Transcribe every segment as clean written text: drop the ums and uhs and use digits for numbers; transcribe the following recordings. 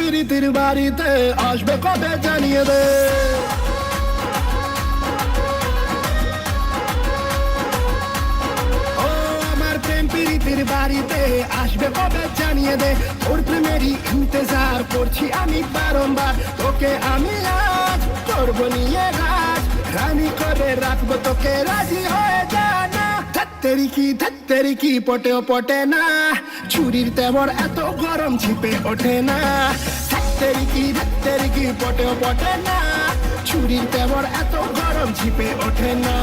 প্রীতির বাড়িতে আসবে কবে জানিয়ে দে। ও আমার প্রেম প্রীতির বাড়িতে আসবে কবে জানিয়ে দে। তোর প্রেমেরই ইন্তজার করছি আমি বারংবার। তোকে আমি আজ করবো নিয়ে রাজ, রানী করে রাখবো তোকে, রাজি হয়ে যা না। ধাত্তেরি কি পটেও পটে না, ছুরির তেমর এত গরম ছিপে ওঠে না। ধাত্তেরি কি পটেও পটে না, ছুরির তেমর এত গরম ছিপে ওঠে না।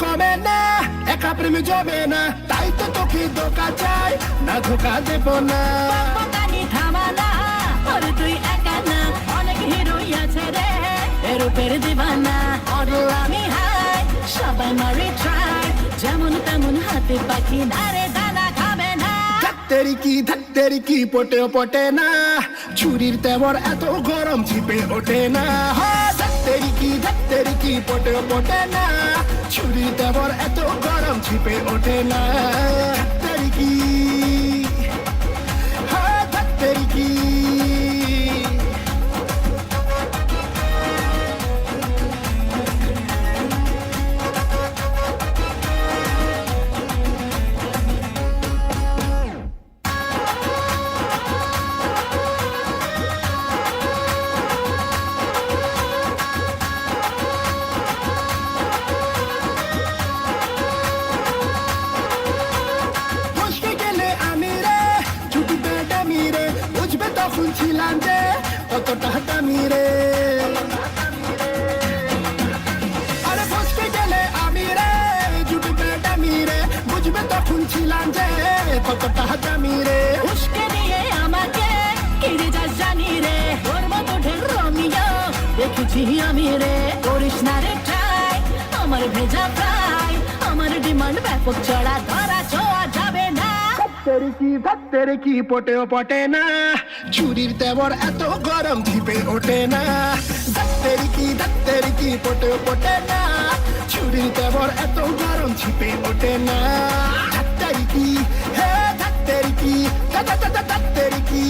কমে না, একা প্রেমে জমে না, তাই তো তোকে ধোকা চাই না, ধোকা দেব না। থামানা ওর তুই একা না, অনেক হিরোই আছে রে এরূপের দিবানা। আমি হাই সবাই মারি ট্রাই, যেমন তেমন হাতে পাখি না রে, দানা খাবে না। ধাত্তেরি কি পটেও পটে না, ছুরির তেমর এত গরম ছিপে ওঠে না। ধাত্তেরি কি পটেও পটে না, ছুরির তেমর এত গরম ছিপে ওঠে না। ধাত্তেরি কি, হ্যাঁ ধাত্তেরি কি। তখন ছিলাম যে কতটা দামি রে, আরে ফসকে গেলে আমি রে জুটবে দামি রে, বুঝবে তখন ছিলাম যে কতটা দামি রে। উস্কে দিয়ে আমাকে কিরে যা জানি রে, তোর মতো ঢের রমিও দেখেছি আমি রে। করিস না রে ট্রাই, আমার ভেজা প্রায়, আমার ডিমান্ড ব্যাপক, চড়া ধরা ছোঁয়া যাবে না। ধাত্তেরি কি পটেও পটে না, ছুরির তেমর এত গরম ছিপে ওঠে না। ধাত্তেরি কি পটেও পটে না, ছুরির তেমর এত গরম ছিপে ওঠে না। ধাত্তেরি কি, হে ধাত্তেরি কি, ধাত্তেরি কি।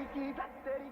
ধাত্তেরি কি।